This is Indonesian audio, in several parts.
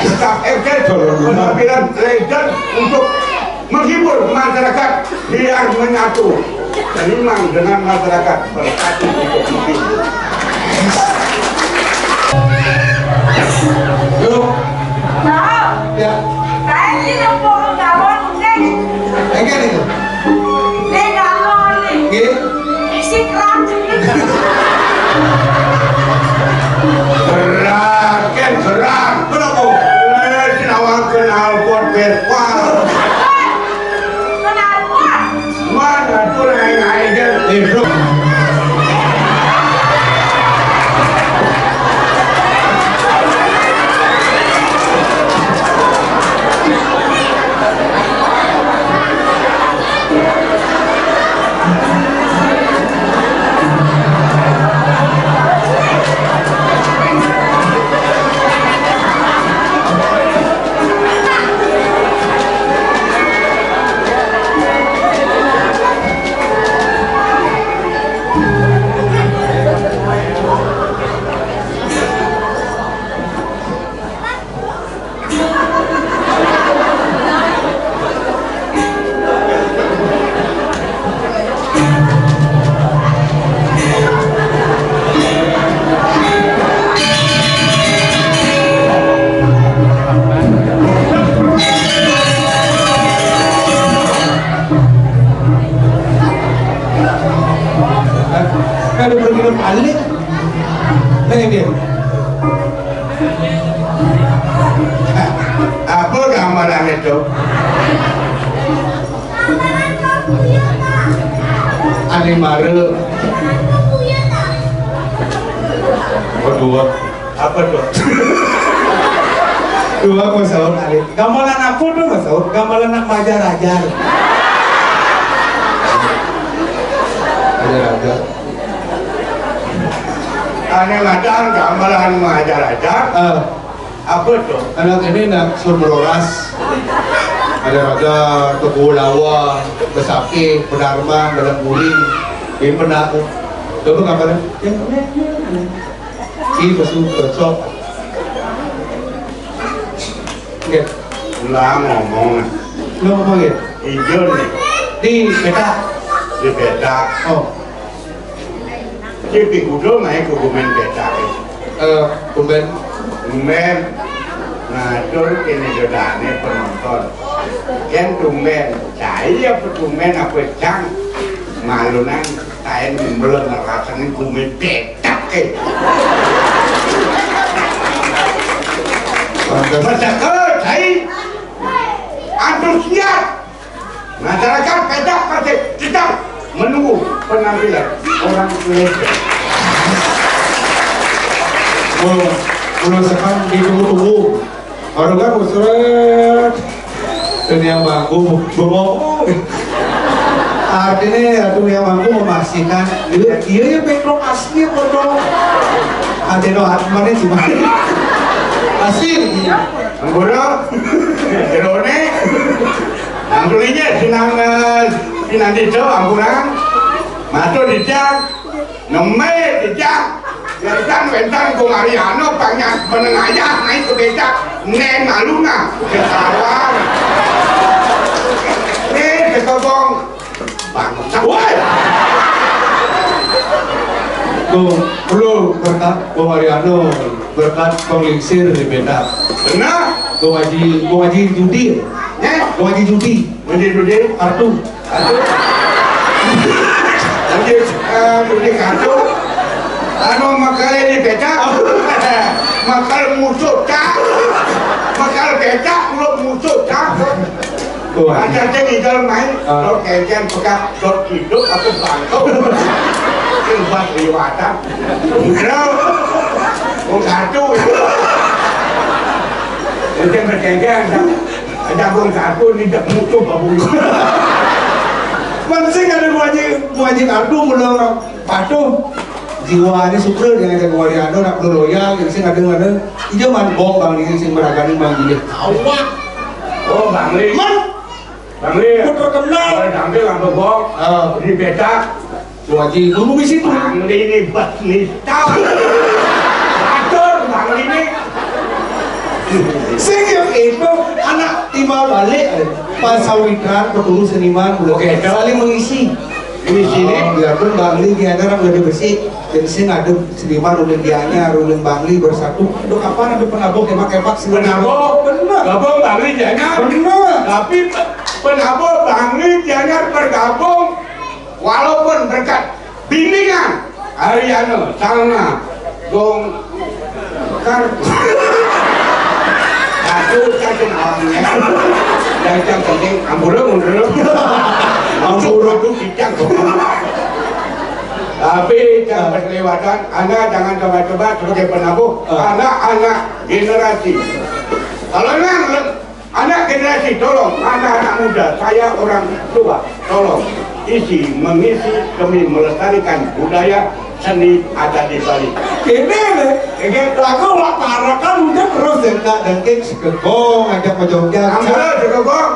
Tetap penampilan legend untuk menghibur masyarakat biar menyatu seimbang dengan masyarakat bersatu untuk lebih. Yuk. Ya. Cái gì nó vô cả bọn đây. Anh nghe này. Đây là ngon này. Nghe. Xích lắm. Gerak. Kenapa? Kenal pot berpa. Kenal pot. Mana tu ngai dia. Ada berkirim alik. Nah ini. Apa gambaran itu? Animare. Dua. Apa tuh? Dua masalah alik. Gambaran apa tuh masalah? Gambaran nak rajar-rajar. Rajar-rajar. Aneh ngajar gambaran majar-ajar. Apa tuh? Anak ini nak surmeroras. Ada raja Teguh Lawa, Besaki, Penarma, Dalam Guling, ini pernah. Coba gambarnya. Ini masuk cocok. Lihat. Lah ngomong. Lo ngomong ya? Hijau nih. Di peta. Di peta. Oh. Jadi kudu main kugumen peta. Kumben. Tumben. Nah, terus ini jodane penonton. Yang tumben, saya tumben apa cang malunan saya belum ngerasain kumen peta ke. Masa saya antusias. Masyarakat peta pasti kita menunggu penampilan orang legend. Udah sekarang ditunggu-tunggu. Orang kan usret. Dunia manggung bengong. Artinya dunia manggung memastikan. Iya ya background asli foto. Ada no mana cuma asli. Anggora, jerone, angkulinya sinang dijo angkurang, masuk dijak, nomor dijak. Wentan ko Mariano pangnya menengaya naik ke becak neng malunga ketahuan ketobong bangsa woi Bro, berkat Ko Mariano berkat penglingsir di beda benar Ko Haji judi Ko Haji judi kartu judi kartu anu makanya di becak makal musuh cak makal becak mulut musuh cak ada yang di dalam main dot keken pekat dot hidup atau bangkok buat riwatan udah kartu itu yang berkengkeng ada kartu tidak musuh babu Mansing ada wajib kartu mulai patuh jiwanya super yang ada Mariano nak loyal yang sing ada hijau man bong bang ini sing beragani bang ini awak oh bang Li bang Li terkenal tampil lampu bong di becak wajib ngomong di situ bang Li ini bat nih tahu atur bang Li ini Sing yang itu anak timbal balik pasawitan perlu seniman udah saling mengisi. Di sini biarpun Bangli diantara udah bersih dan sing ada seniman ulun dianya ulun Bangli bersatu. Udah kapan ada penabung hebat-hebat Penabung benar. Gabung Bangli Gianyar. Benar. Tapi penabung Bangli Gianyar bergabung walaupun berkat bimbingan Ariano, Salma, Gong, aku cacing awalnya. Yang penting ambulang. Ambulang itu kijang. Tapi jangan berkelewatan. Anda jangan coba-coba sebagai penabung. Anak-anak generasi. Kalau anak generasi, tolong anak-anak muda. Saya orang tua, tolong mengisi demi melestarikan budaya seni ada di Bali. Ini aku laparakan udah terus dan kek segegong ajak ke Jogja. Ambil segegong.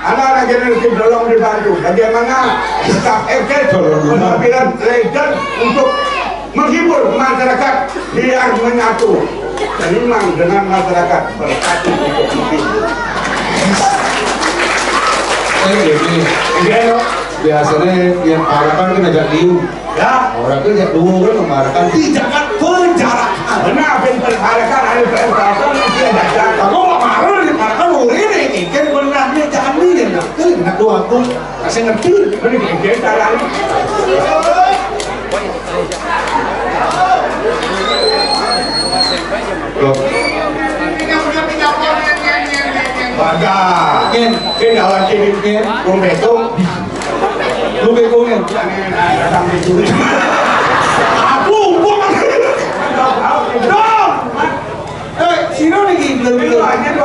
Anak-anak generasi tolong dibantu. Bagaimana staf FK penampilan legend untuk menghibur masyarakat biar menyatu, seniman dengan masyarakat bersatu untuk menghibur. Biasanya yang parakan kan ajak liu. Ya, orang itu ajak dulu kan memarakan tidak penjarakan. benar pintar parakan ada perasaan masih ada. Aku mau marah di parakan murid ini kan benarnya jangan dia nak nak doa aku kasih ngerti. Ini kita caranya. Baga, kita awal ini kumbetung, Lumbekungan. datang di sini. Aku bukan. Dong. Sino lagi Itu aja tuh.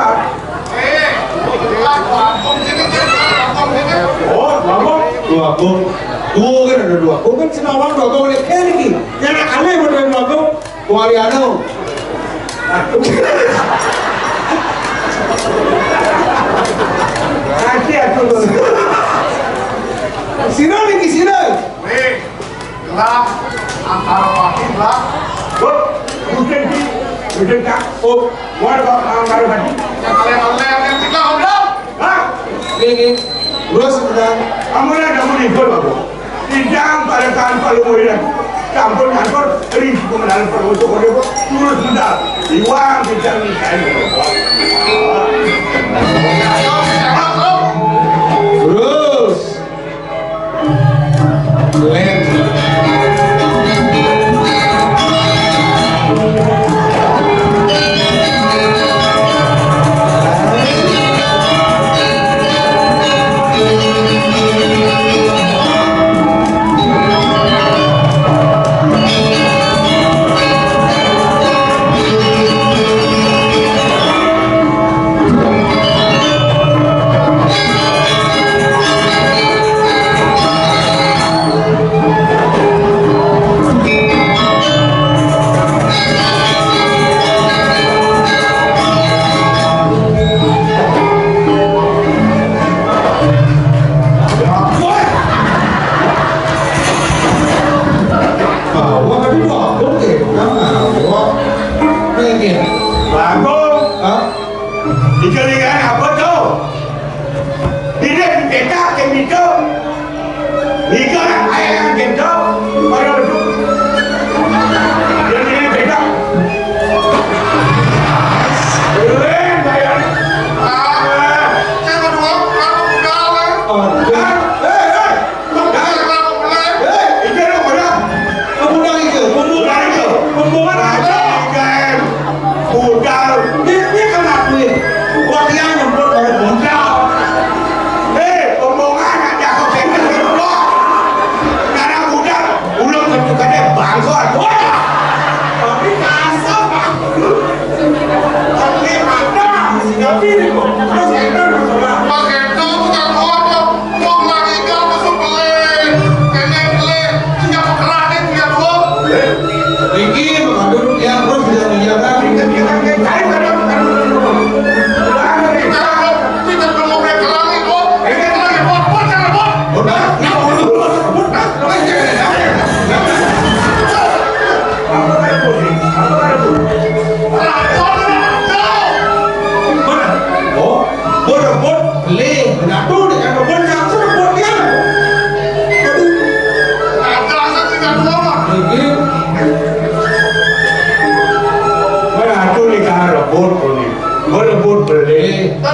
Oh, ngomong. Dua gong. Dua kan ada dua gong kan senawang dua gong ini kayak lagi. Yang aneh berdua dua gong. Kualiano. Nanti aku Sino lagi sino. Gelap antara pagi gelap. Udah tak? Oh, mau anggar tadi? Yang kalian yang tiga ngobrol. Hah? Gini. Terus sudah. Kamu ada mau libur aku? Tidak pada kantor lu ini. Campur kantor, ris kemudian perlu untuk orang turun sudah. Iwan tidak bisa. Terus. Lem.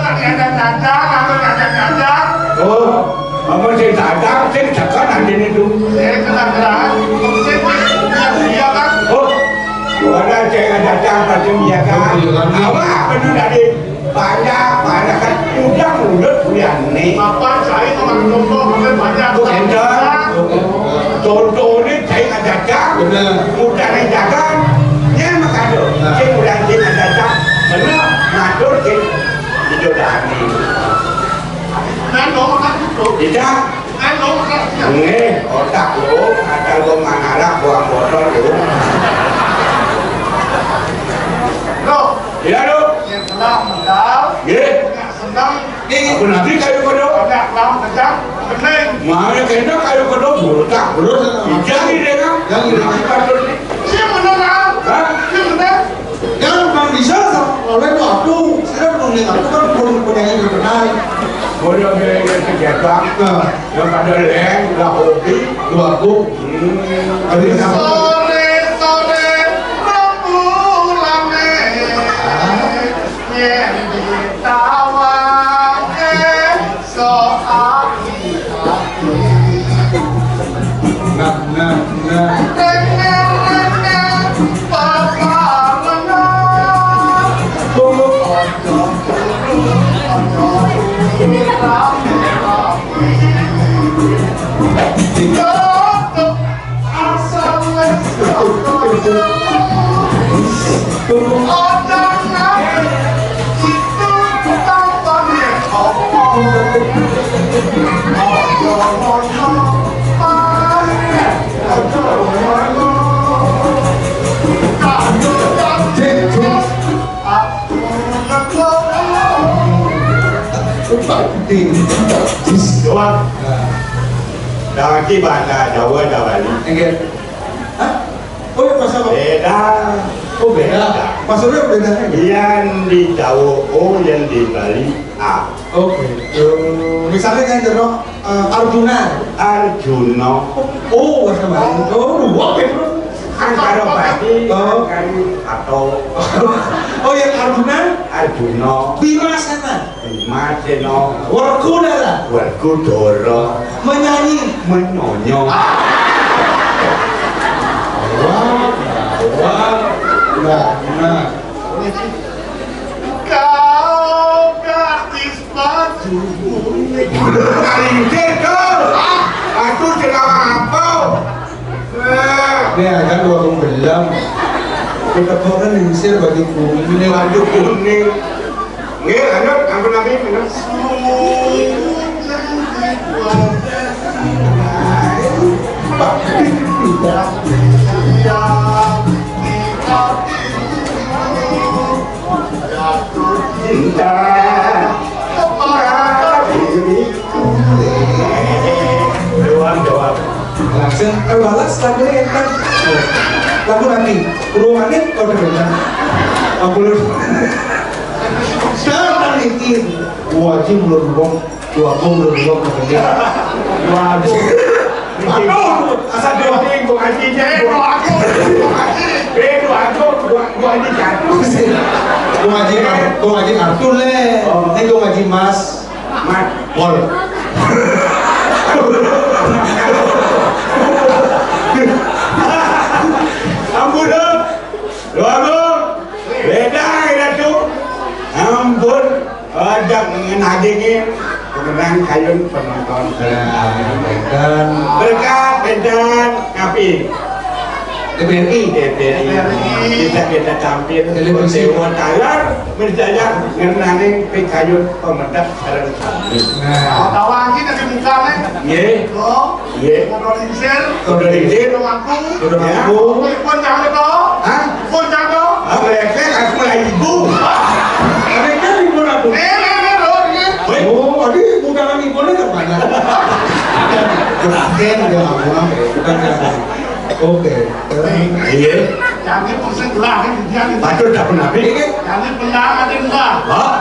tak diajak-ajak, aku diajak-ajak. Oh, kamu sih datang, sih dekat nanti itu. Kenapa? Iya kan? Oh, orang saya datang pasti dia kan. Awak benar tadi banyak kan udah mulut punya nih. Bapak saya cuma contoh banyak. Contoh ini saya datang, mudah jaga, dia makanya saya mudah datang, benar ngatur sih dijodani. Neno kan itu. Tidak. Neno kan. Nih, otak lu, ada lu mangarah buang botol lu. Lo, Iya lu. yang senang menang, Iya. yang senang Aku nanti kayu kodok. banyak lam kejam, bening. Mana kena kayu kodok burutak burus. Jangan dia kan. Jangan patut ni. Siapa menang? Hah? Siapa menang? Yang bang bisa oleh tu aku, saya penulis aku kan punya yang terkenal. Bodoh dia kegiatan. Yang pada leng, dah hobi. Tu aku, Ada nama. Sore rembulan yang ditawang soal nah. Doang. Dah lagi bahasa Jawa dah balik. Enggak. Hah? Oh ya pasal apa? Beda. Oh beda. Pasalnya bedanya enggak? Yang di Jawa O, yang di Bali A. Oke. Misalnya kan jero Arjuna. Arjuna. Oh bahasa Bali. Oh dua bro. Antara Bali Oh. kan atau Oh yang Arjuna. Arjuna. Bimasena. Maseno. Warkudara. Werkudara. Menyanyi. Menyonyo. Nah. Kau gadis baju Kalintir kau. Aku celah apa? Ini ada dua belam. Kita kan diusir bagi kuning. Ini baju kuning. Nggih, anu ampun nabi bener. Cinta kepada diriku. Doang. Langsung balas lagu enak. Lagu nanti ruangannya kau dengar. Aku lu. Sekarang ini wajib melurung, melurung kemudian. Waduh. Aduh, asal dia minggu hajinya. Gua ini jatuh. Gua ngaji Arthur le. Ini gua ngaji Mas Pol. Ampun dong. Beda itu. Ampun. Ada ngenagingin. Kemenang kayun penonton. Dan Berkat dan ngapi. TPRI. Bisa kita tampil Televisi. Dewan Talar berjaya ngenangin kayun pemenang sekarang kami. Nah, tahu lagi dari muka nih. Ye, Lo, ye. modernisir, Modernisir. aku, udah Ya. aku. pun jangan itu, Hah? pun jangan. Apa aku mulai ibu. Mereka libur aku. Lo, ini. Oh, adik bukan ibunya ke mana? Bukan dia ngomong, bukan dia. Oke. Iya. Jangan pusing gelah, jangan. Patut tak pernah pikir. Jangan benar ada enggak. Hah?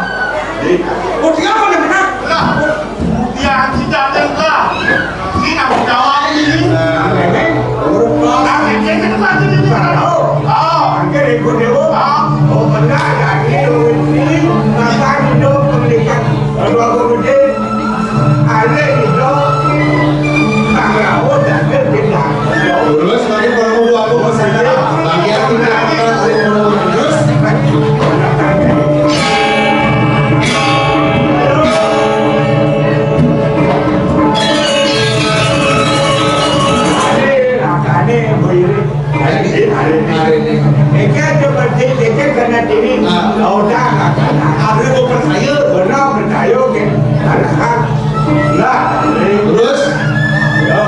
Oh, dia apa yang menang? Lah, dia tidak ada enggak. Ini aku jawab ini. Nah, ini kan mati di mana? Oh, Angker ikut dia. Oh, benar. Ini makan hidup pendidikan gue percaya. Benar percaya ke anak. Lah, Terus ya.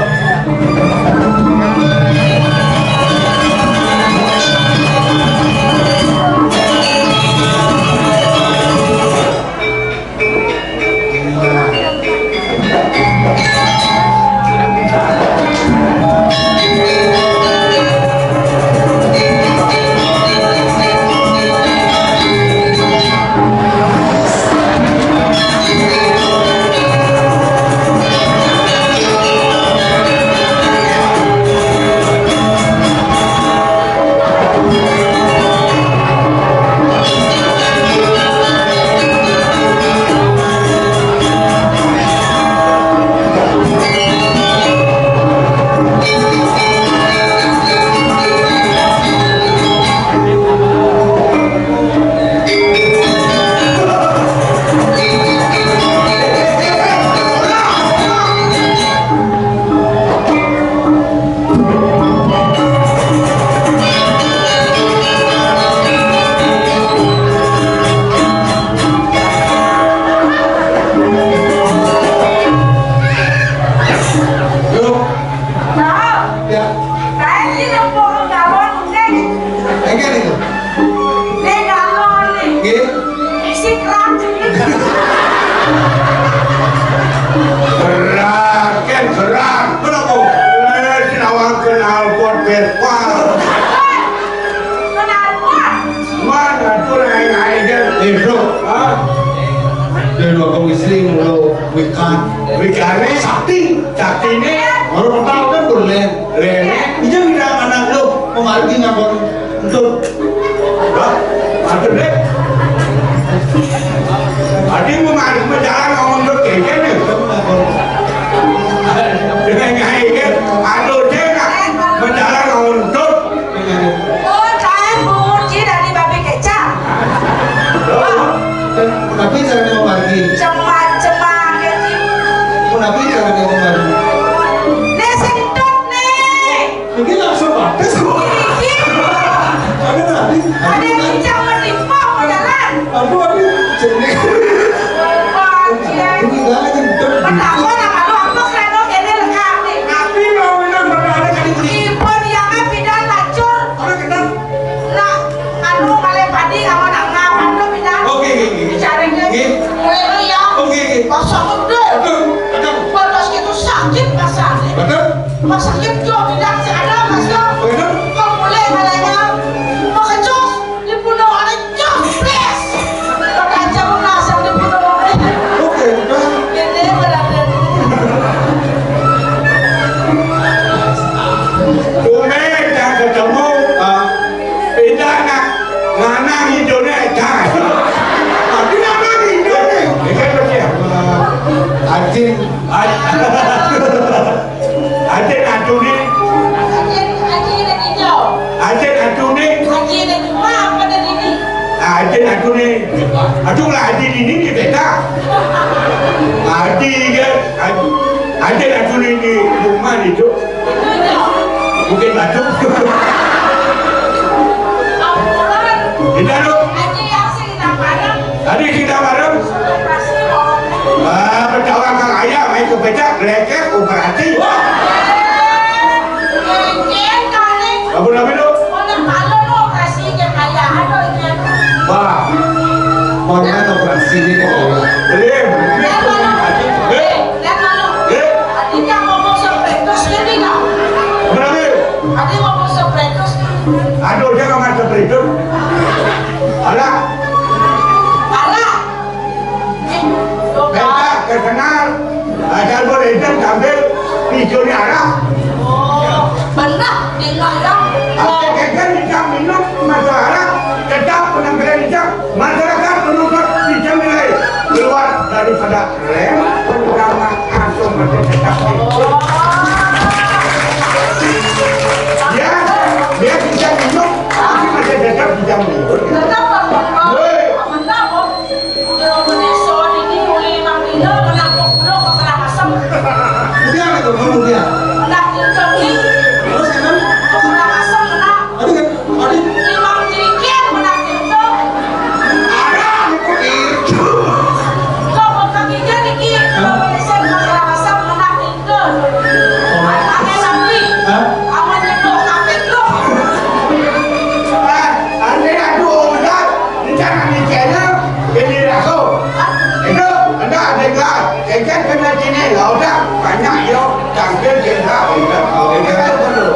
Ikan kena sini, lautan banyak yo, tampil jenderal ikan. Ikan perlu.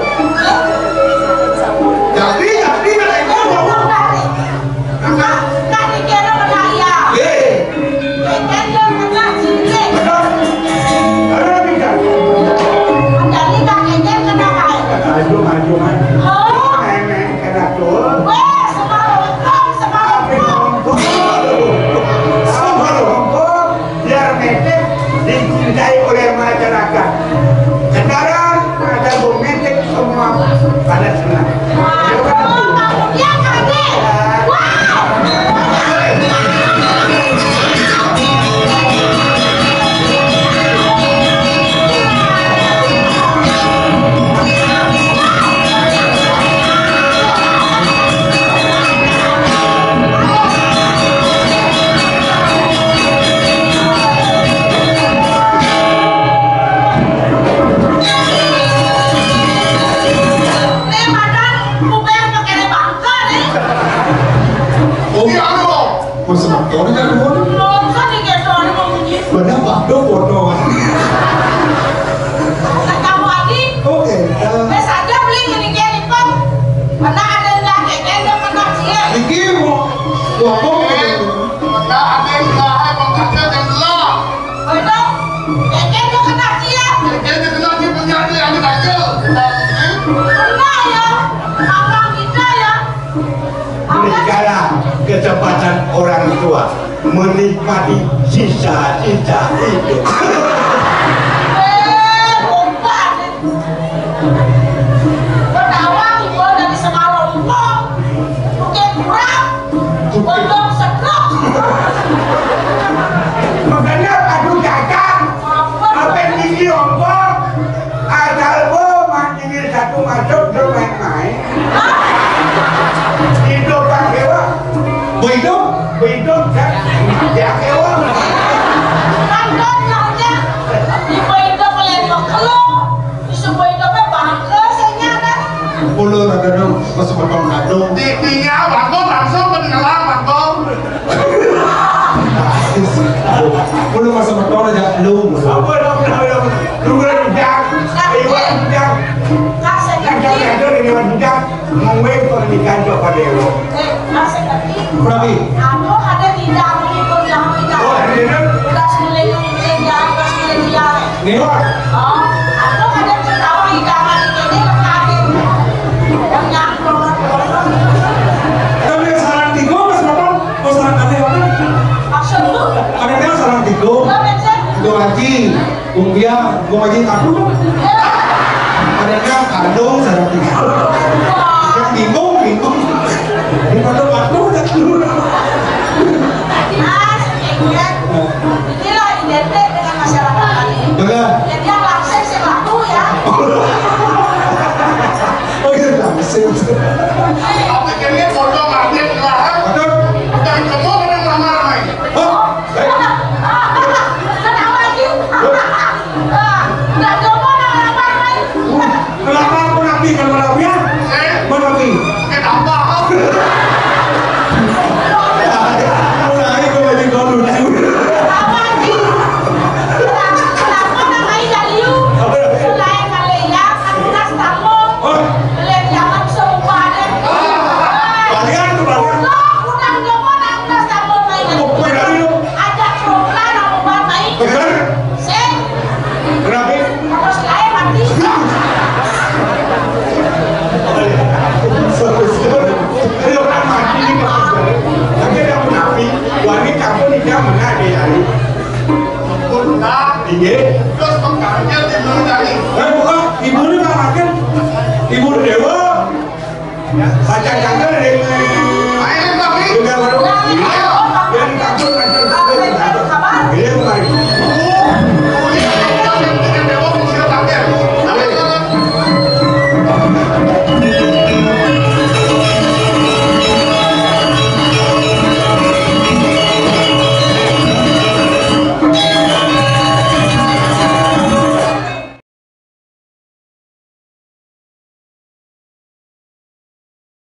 Jadi mereka mau. Kan dikira kena ya. Ikan yang kena sini. Ada ikan. Jadi kan ikan kena kai. Maju. Oh, Nenek kena tuh. weh, semalam. Biar metek dicintai oleh masyarakat. Sekarang ada metek semua pada senang. Waduh, kamu dia kaget. Wow. Masa motor kan pun? Kan dikira orang mau bunyi. Benar bakdo foto. Kamu lagi? Oke. Bes aja beli gini pun. Mana ada yang kayak yang kena dia. Iki mau apa? Maka ada yang lain mengkata yang lah. Betul. Kayak yang kena dia. Jadi kena di penjara yang dikacau. Benar ya. Abang kita ya. Sekarang kesempatan orang tua menikmati sisa-sisa hidup. Umpan. Berdawang gua dari semalam pun. Mungkin kurang. Belum setruk. Makanya aduh kakak, apa yang tinggi ompong, asal bo mancingin satu masuk terus main-main. Hidup pak kewa, hidup kan, ya kewa. Kandang namanya. Di Boydo pelembok kelung. Di Boydo bangke senyata. Pulau ada dong masa motor kado. Di tinggal bangko langsung pengenalan bangko. Pulau masa motor aja lu. Apa dong, rumah bujang, iwan bujang, Kasih yang kaki. ada di iwan bujang, mengwek pernikahan Joko Dewo. Kasih kaki. Berapa? Aku ada tidak mengikut yang tidak. Oh, ada ini? Udah sekeliling dia, udah sekeliling dia. Nih. Oh, aku ada cerita hidangan ini lengkapin. Yang nyangkut. Kami sarang tigo mas motor. Kau sarang kami apa? Maksud lu? Kami kan sarang tigo. Lo mencet? Tigo lagi. Kumbia, gua lagi kabur. Ada kan kandung sarang tigo. Yang bingung. Di mana waktu udah keluar. Mas, ingat. Inilah identik dengan masyarakat kali. Benar. Jadi yang langsung sih laku ya. Oh iya langsung. Apa kayaknya foto ngajen lah. Betul. Dan semua orang ramai-ramai. Oh, Kenapa lagi? Udah coba nama lain. kenapa aku nabi kan nabi ya? Mana nabi? Kenapa? Aku lagi kau jadi kau dulu. Apa lagi? Kenapa namanya dari you? Selain Malaysia, kan nas tamu. Oh, Beli jangan semua deh. balikan tuh balikan. Udah coba nas tamu main. Oh, kau dari lu. Ada program mau buat main. Benar? Sen, Kenapa? terus lain mati. Kalau orang mati ni tapi ada menapi, wanita pun tidak menadi hari. Benar. Iya. Terus pengkajian di Nurjani. Bukan, ibu ni makan. Ibu dewa. Baca jangan dengan